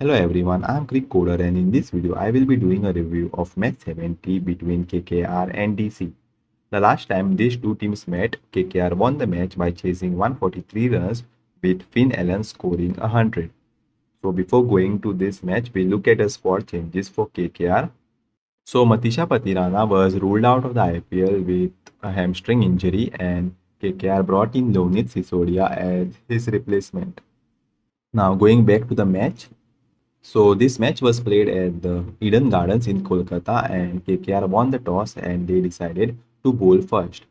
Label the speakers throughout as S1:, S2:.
S1: Hello everyone, I'm Greek Coder and in this video I will be doing a review of match 70 between KKR and DC. The last time these two teams met, KKR won the match by chasing 143 runs with Finn Allen scoring 100. So before going to this match, we look at the squad changes for KKR. So Matisha Patirana was ruled out of the IPL with a hamstring injury and KKR brought in Lonit Sisodia as his replacement. Now going back to the match, so this match was played at the Eden Gardens in Kolkata and KKR won the toss and they decided to bowl first.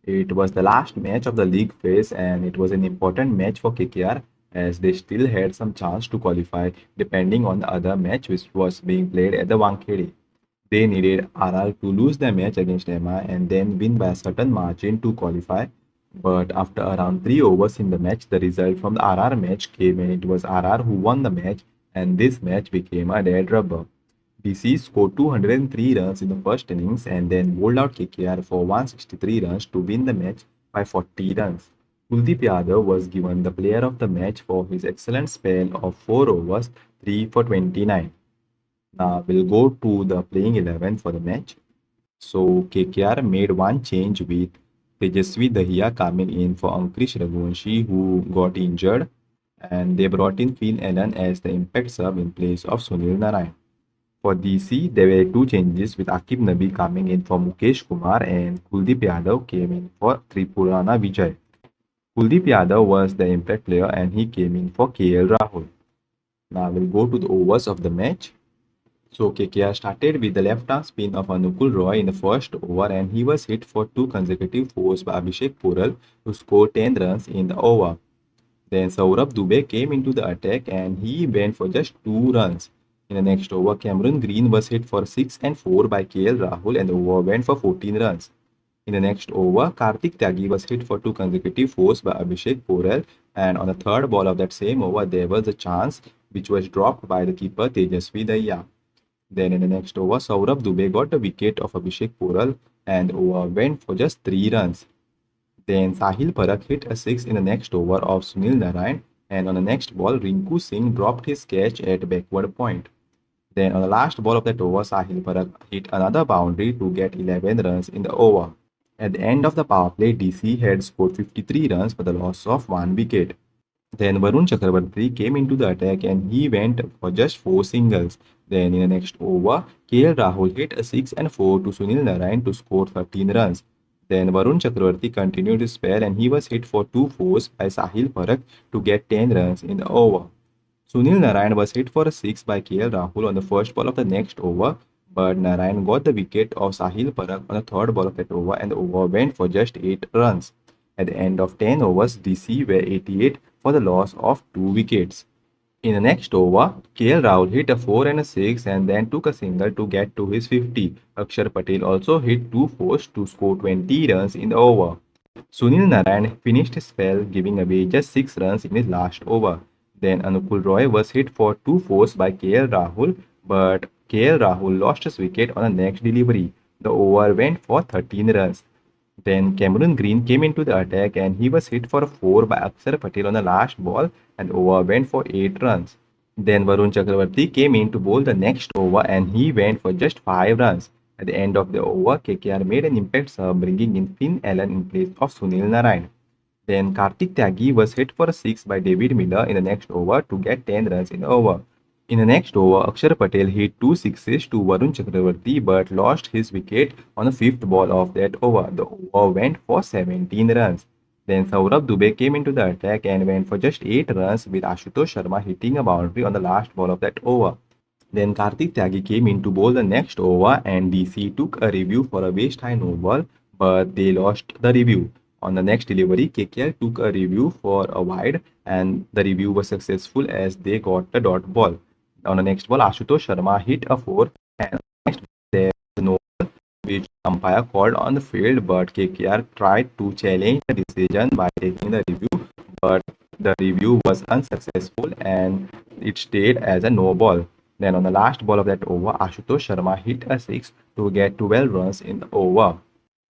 S1: It was the last match of the league phase and it was an important match for KKR as they still had some chance to qualify depending on the other match which was being played at the Wankhede. They needed RR to lose their match against Emma and then win by a certain margin to qualify. But after around 3 overs in the match, the result from the RR match came and it was RR who won the match and this match became a dead rubber. DC scored 203 runs in the first innings and then bowled out KKR for 163 runs to win the match by 40 runs. Kuldeep Yadav was given the player of the match for his excellent spell of 4 overs, 3 for 29. Now we'll go to the playing 11 for the match. So KKR made one change with Tejasvi Dahiya coming in for Ankush Raghuvanshi who got injured and they brought in Finn Allen as the impact sub in place of Sunil Narayan. For DC, there were two changes with Akib Nabi coming in for Mukesh Kumar and Kuldeep Yadav came in for Tripurana Vijay. Kuldeep Yadav was the impact player and he came in for KL Rahul. Now we'll go to the overs of the match. So KKR started with the left-arm spin of Anukul Roy in the first over and he was hit for two consecutive fours by Abhishek Pural to score 10 runs in the over. Then Saurabh Dubey came into the attack and he went for just 2 runs. In the next over, Cameron Green was hit for 6 and 4 by KL Rahul and the over went for 14 runs. In the next over, Kartik Tyagi was hit for 2 consecutive fours by Abhishek Porel and on the third ball of that same over, there was a chance which was dropped by the keeper Tejasvi Dahiya. Then in the next over, Saurabh Dubey got the wicket of Abhishek Porel and the over went for just 3 runs. Then Sahil Parakh hit a 6 in the next over of Sunil Narayan and on the next ball, Rinku Singh dropped his catch at backward point. Then on the last ball of that over, Sahil Parakh hit another boundary to get 11 runs in the over. At the end of the power play, DC had scored 53 runs for the loss of 1 wicket. Then Varun Chakravarti came into the attack and he went for just 4 singles. Then in the next over, KL Rahul hit a 6 and 4 to Sunil Narayan to score 13 runs. Then Varun Chakravarti continued his spell and he was hit for 2 fours by Sahil Parakh to get 10 runs in the over. Sunil Narayan was hit for a 6 by KL Rahul on the first ball of the next over, but Narayan got the wicket of Sahil Parakh on the third ball of that over and the over went for just 8 runs. At the end of 10 overs, DC were 88 for the loss of 2 wickets. In the next over, KL Rahul hit a 4 and a 6 and then took a single to get to his 50. Akshar Patel also hit 2 fours to score 20 runs in the over. Sunil Narayan finished his spell giving away just 6 runs in his last over. Then Anukul Roy was hit for 2 fours by KL Rahul, but KL Rahul lost his wicket on the next delivery. The over went for 13 runs. Then Cameron Green came into the attack and he was hit for a 4 by Akshar Patel on the last ball and over went for 8 runs. Then Varun Chakravarti came in to bowl the next over and he went for just 5 runs. At the end of the over, KKR made an impact sub bringing in Finn Allen in place of Sunil Narayan. Then Kartik Tyagi was hit for a 6 by David Miller in the next over to get 10 runs in the over. In the next over, Akshar Patel hit 2 sixes to Varun Chakravarti but lost his wicket on the 5th ball of that over. The over went for 17 runs. Then Saurabh Dubey came into the attack and went for just 8 runs with Ashutosh Sharma hitting a boundary on the last ball of that over. Then Kartik Tyagi came in to bowl the next over and DC took a review for a waist high no ball but they lost the review. On the next delivery, KKR took a review for a wide and the review was successful as they got the dot ball. On the next ball, Ashutosh Sharma hit a 4 and next there was no ball which umpire called on the field but KKR tried to challenge the decision by taking the review but the review was unsuccessful and it stayed as a no ball. Then on the last ball of that over, Ashutosh Sharma hit a 6 to get 12 runs in the over.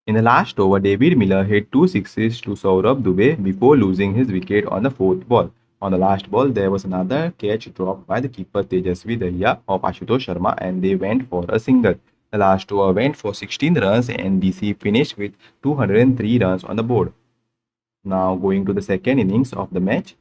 S1: In the last over, David Miller hit 2 sixes to Saurabh Dubey before losing his wicket on the 4th ball. On the last ball, there was another catch dropped by the keeper Tejasvi Dahiya of Ashutosh Sharma and they went for a single. The last over went for 16 runs and DC finished with 203 runs on the board. Now going to the second innings of the match.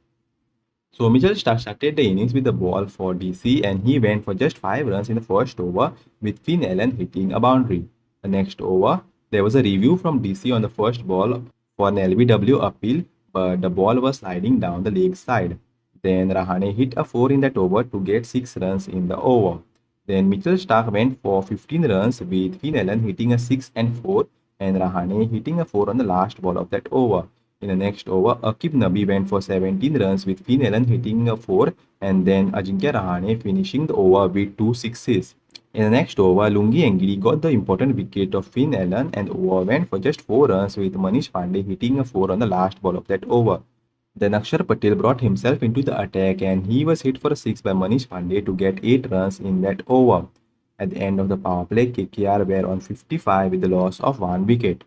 S1: So Mitchell started the innings with the ball for DC and he went for just 5 runs in the first over with Finn Allen hitting a boundary. The next over, there was a review from DC on the first ball for an LBW appeal, but the ball was sliding down the leg side. Then Rahane hit a 4 in that over to get 6 runs in the over. Then Mitchell Stark went for 15 runs with Finn Allen hitting a 6 and 4 and Rahane hitting a 4 on the last ball of that over. In the next over, Akib Nabi went for 17 runs with Finn Allen hitting a 4 and then Ajinkya Rahane finishing the over with 2 sixes. In the next over, Lungi Engidi got the important wicket of Finn Allen and the over went for just 4 runs with Manish Pandey hitting a 4 on the last ball of that over. Then Akshar Patel brought himself into the attack and he was hit for a 6 by Manish Pandey to get 8 runs in that over. At the end of the power play, KKR were on 55 with the loss of 1 wicket.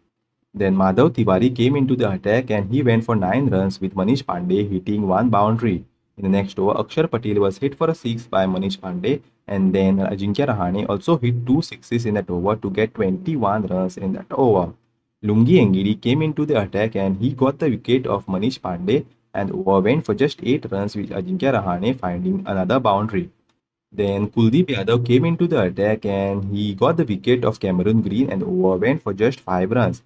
S1: Then Madhav Tiwari came into the attack and he went for 9 runs with Manish Pandey hitting 1 boundary. In the next over, Akshar Patel was hit for a 6 by Manish Pandey and then Ajinkya Rahane also hit 2 sixes in that over to get 21 runs in that over. Lungi Engidi came into the attack and he got the wicket of Manish Pandey and over went for just 8 runs with Ajinkya Rahane finding another boundary. Then Kuldeep Yadav came into the attack and he got the wicket of Cameron Green and over went for just 5 runs.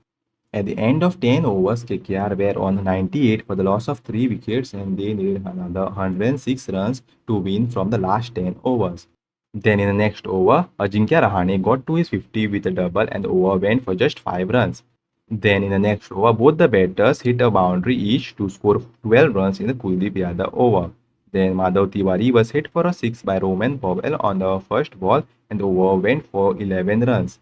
S1: At the end of 10 overs, KKR were on 98 for the loss of 3 wickets and they needed another 106 runs to win from the last 10 overs. Then in the next over, Ajinkya Rahane got to his 50 with a double and the over went for just 5 runs. Then in the next over, both the batters hit a boundary each to score 12 runs in the Kuldeep Yadav over. Then Madhav Tiwari was hit for a 6 by Roman Powell on the first ball and the over went for 11 runs.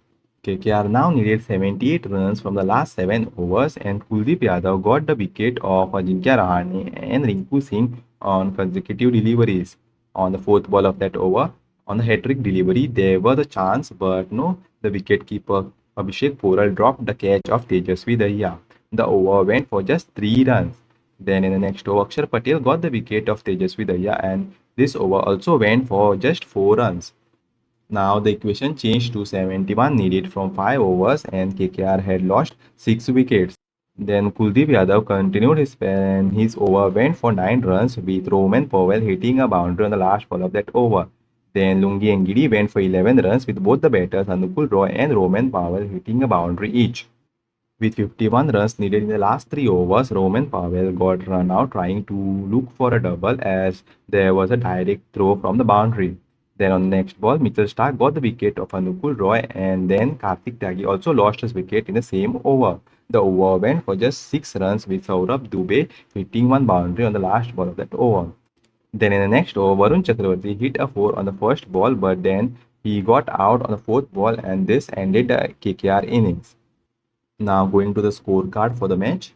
S1: KKR now needed 78 runs from the last 7 overs and Kuldeep Yadav got the wicket of Ajinkya Rahane and Rinku Singh on consecutive deliveries. On the fourth ball of that over, on the hat-trick delivery, there was a chance but no, the wicket-keeper Abhishek Poral dropped the catch of Tejasvi Dahiya. The over went for just 3 runs. Then in the next over, Akshar Patel got the wicket of Tejasvi Dahiya and this over also went for just 4 runs. Now the equation changed to 71 needed from 5 overs and KKR had lost 6 wickets. Then Kuldeep Yadav continued his spell and his over went for 9 runs with Roman Powell hitting a boundary on the last ball of that over. Then Lungi Engidi went for 11 runs with both the batters Anukul Roy and Roman Powell hitting a boundary each. With 51 runs needed in the last 3 overs, Roman Powell got run out trying to look for a double as there was a direct throw from the boundary. Then on the next ball, Mitchell Stark got the wicket of Anukul Roy and then Kartik Tyagi also lost his wicket in the same over. The over went for just 6 runs with Saurabh Dubey hitting 1 boundary on the last ball of that over. Then in the next over, Varun Chakravarti hit a 4 on the first ball but then he got out on the fourth ball and this ended the KKR innings. Now going to the scorecard for the match.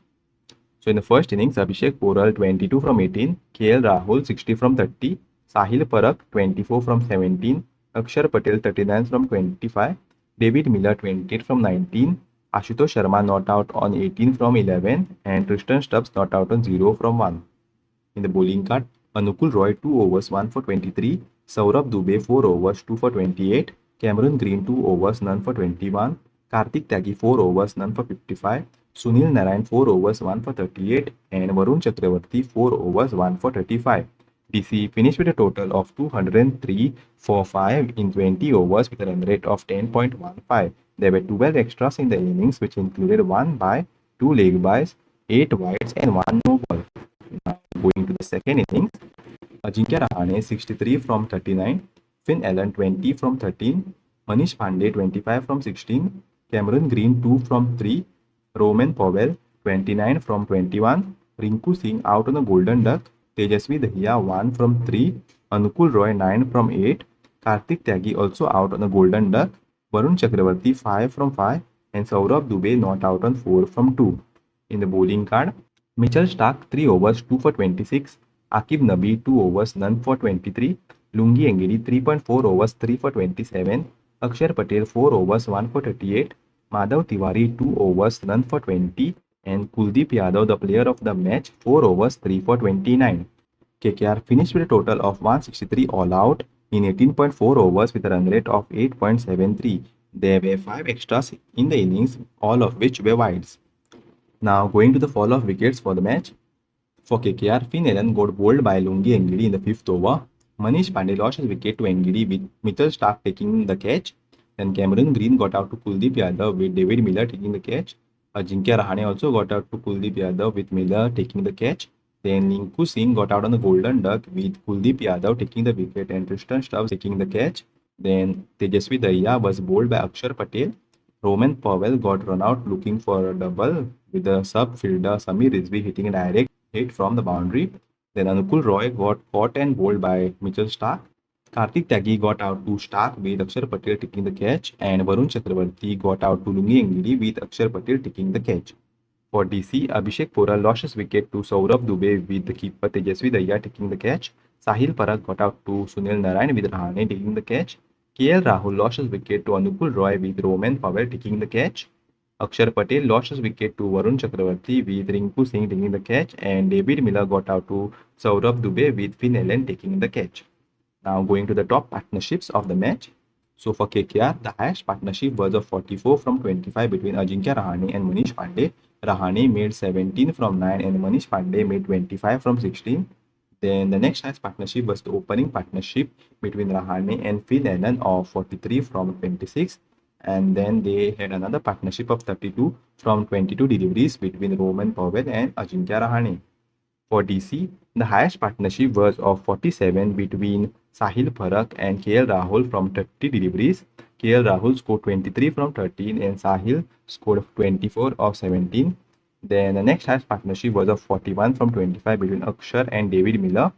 S1: So in the first innings, Abhishek Poral 22 from 18, KL Rahul 60 from 30, Sahil Parak 24 from 17, Akshar Patel 39 from 25, David Miller 28 from 19, Ashutosh Sharma not out on 18 from 11 and Tristan Stubbs not out on 0 from 1. In the bowling card, Anukul Roy 2 overs 1 for 23, Saurabh Dubey 4 overs 2 for 28, Cameron Green 2 overs none for 21, Kartik Tyagi 4 overs none for 55, Sunil Narayan 4 overs 1 for 38 and Varun Chakravarti 4 overs 1 for 35. DC finished with a total of 203 for 5 in 20 overs with a run rate of 10.15. There were 12 extras in the innings which included 1 bye, 2 leg byes, 8 wides and 1 no ball. Now going to the second innings, Ajinkya Rahane 63 from 39, Finn Allen 20 from 13, Manish Pandey 25 from 16, Cameron Green 2 from 3, Roman Powell 29 from 21, Rinku Singh out on the golden duck, Tejasvi Dahiya 1 from 3, Anukul Roy 9 from 8, Kartik Tyagi also out on the golden duck, Varun Chakravarti 5 from 5 and Saurabh Dubey not out on 4 from 2. In the bowling card, Mitchell Stark 3 overs 2 for 26, Akib Nabi 2 overs none for 23, Lungi Engidi 3.4 overs 3 for 27, Akshar Patel 4 overs 1 for 38, Madhav Tiwari 2 overs none for 20 and Kuldeep Yadav the player of the match 4 overs 3 for 29. KKR finished with a total of 163 all out in 18.4 overs with a run rate of 8.73. There were 5 extras in the innings, all of which were wides. Now going to the fall of wickets for the match. For KKR, Finn Allen got bowled by Lungi Engidi in the 5th over. Manish Pandey lost his wicket to Engidi with Mitchell Starc taking the catch. Then Cameron Green got out to Kuldeep Yadav with David Miller taking the catch. Ajinkya Rahane also got out to Kuldeep Yadav with Miller taking the catch. Then Ninku Singh got out on the golden duck with Kuldeep Yadav taking the wicket and Tristan Stubbs taking the catch. Then Tejasvi Daya was bowled by Akshar Patel. Roman Powell got run out looking for a double with the sub fielder Samir Rizvi hitting a direct hit from the boundary. Then Anukul Roy got caught and bowled by Mitchell Starc. Karthik Tyagi got out to Starc with Akshar Patel taking the catch, and Varun Chakravarti got out to Lungi Engidi with Akshar Patel taking the catch. For DC, Abhishek Poral lost his wicket to Saurabh Dubey with the keeper Tejasvi Daya taking the catch. Sahil Parak got out to Sunil Narayan with Rahane taking the catch. KL Rahul lost his wicket to Anukul Roy with Roman Powell taking the catch. Akshar Patel lost his wicket to Varun Chakravarti with Rinku Singh taking the catch, and David Miller got out to Saurabh Dubey with Finn Allen taking the catch. Now going to the top partnerships of the match. So for KKR, the highest partnership was of 44 from 25 between Ajinkya Rahane and Manish Pandey. Rahane made 17 from 9 and Manish Pandey made 25 from 16. Then the next highest partnership was the opening partnership between Rahane and Finn Allen of 43 from 26. And then they had another partnership of 32 from 22 deliveries between Roman Powell and Ajinkya Rahane. For DC, the highest partnership was of 47 between Sahil Parak and KL Rahul from 30 deliveries. KL Rahul scored 23 from 13 and Sahil scored 24 of 17. Then the next highest partnership was of 41 from 25 between Akshar and David Miller.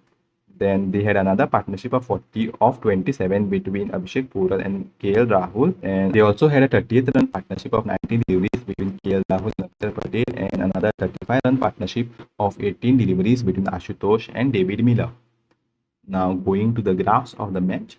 S1: Then they had another partnership of 40 of 27 between Abhishek Pural and KL Rahul. And they also had a 30th run partnership of 19 deliveries between KL Rahul and Akshar Patel, and another 35 run partnership of 18 deliveries between Ashutosh and David Miller. Now going to the graphs of the match.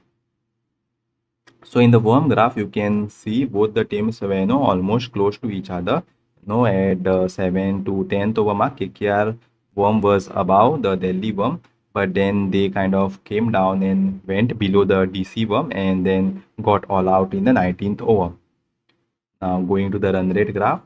S1: So in the worm graph, you can see both the teams were almost close to each other. At 7 to 10th over mark, KKR worm was above the Delhi worm, but then they kind of came down and went below the DC worm and then got all out in the 19th over. Now going to the run rate graph.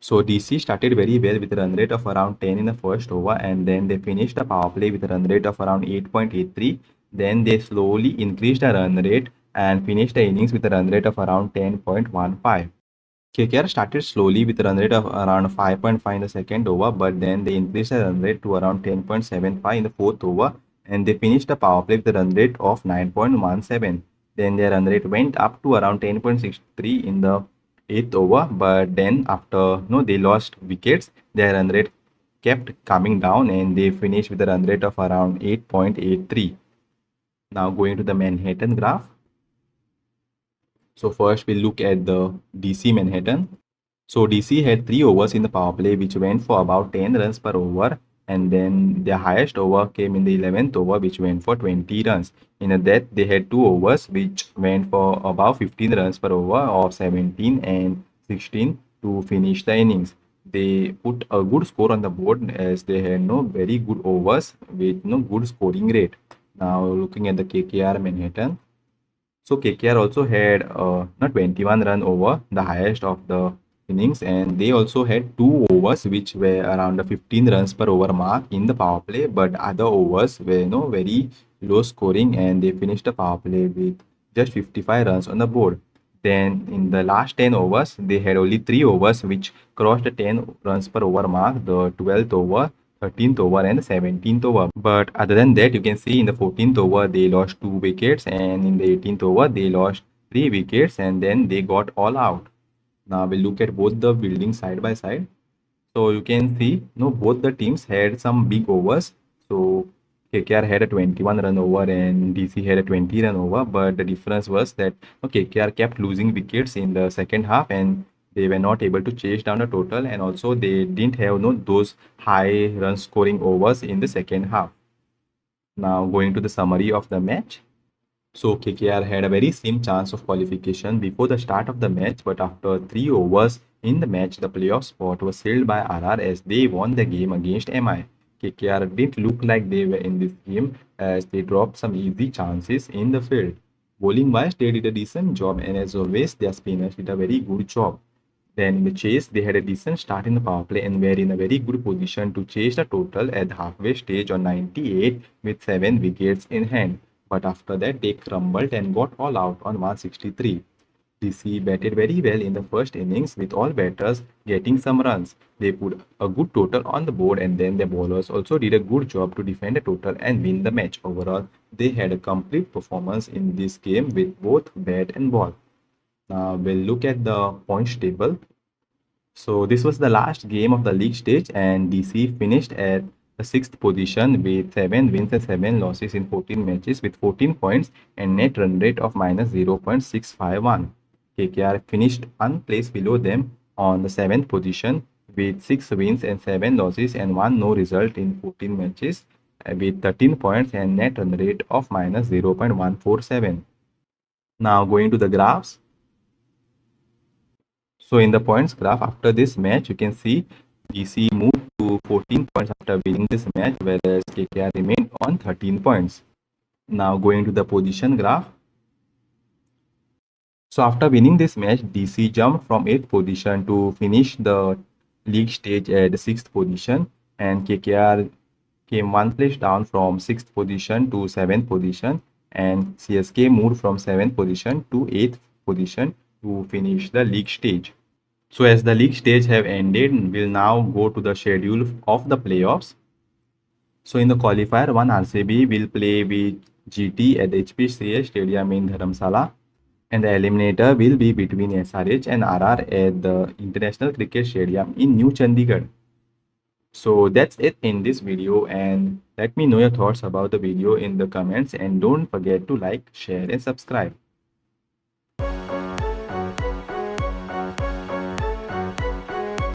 S1: So DC started very well with a run rate of around 10 in the first over, and then they finished the power play with a run rate of around 8.83. Then they slowly increased the run rate and finished the innings with a run rate of around 10.15. KKR started slowly with a run rate of around 5.5 in the second over, but then they increased the run rate to around 10.75 in the fourth over, and they finished the power play with a run rate of 9.17. Then their run rate went up to around 10.63 in the eighth over, but then after they lost wickets, their run rate kept coming down and they finished with a run rate of around 8.83. Now going to the Manhattan graph. So first we'll look at the DC Manhattan. So DC had 3 overs in the power play which went for about 10 runs per over, and then their highest over came in the 11th over which went for 20 runs. In that they had 2 overs which went for about 15 runs per over of 17 and 16 to finish the innings. They put a good score on the board as they had no very good overs with no good scoring rate. Now looking at the KKR Manhattan. So KKR also had a 21 run over, the highest of the innings, and they also had 2 overs which were around the 15 runs per over mark in the power play, but other overs were very low scoring and they finished the power play with just 55 runs on the board. Then in the last 10 overs, they had only 3 overs which crossed the 10 runs per over mark, the 12th over, 13th over and the 17th over. But other than that, you can see in the 14th over they lost 2 wickets, and in the 18th over they lost 3 wickets, and then they got all out. Now we'll look at both the buildings side by side. So you can see both the teams had some big overs. So KKR had a 21 run over and DC had a 20 run over, but the difference was that KKR kept losing wickets in the second half and they were not able to chase down the total, and also they didn't have those high run scoring overs in the second half. Now going to the summary of the match. So KKR had a very slim chance of qualification before the start of the match, but after 3 overs in the match, the playoff spot was sealed by RR as they won the game against MI. KKR didn't look like they were in this game as they dropped some easy chances in the field. Bowling wise, they did a decent job, and as always, their spinners did a very good job. Then in the chase, they had a decent start in the power play and were in a very good position to chase the total at the halfway stage on 98 with 7 wickets in hand. But after that, they crumbled and got all out on 163. DC batted very well in the first innings with all batters getting some runs. They put a good total on the board and then the bowlers also did a good job to defend the total and win the match. Overall, they had a complete performance in this game with both bat and ball. Now we'll look at the points table. So this was the last game of the league stage and DC finished at the sixth position with 7 wins and 7 losses in 14 matches with 14 points and net run rate of minus 0.651. KKR finished one place below them on the 7th position with 6 wins and 7 losses and 1 no result in 14 matches with 13 points and net run rate of minus 0.147. Now going to the graphs. So in the points graph after this match, you can see DC moved to 14 points after winning this match, whereas KKR remained on 13 points. Now going to the position graph. So after winning this match, DC jumped from 8th position to finish the league stage at the 6th position, and KKR came one place down from 6th position to 7th position, and CSK moved from 7th position to 8th position to finish the league stage. So as the league stage have ended, we'll now go to the schedule of the playoffs. So in the qualifier, one RCB will play with GT at HPCA Stadium in Dharamsala, and the eliminator will be between SRH and RR at the International Cricket Stadium in New Chandigarh. So that's it in this video, and let me know your thoughts about the video in the comments, and don't forget to like, share and subscribe.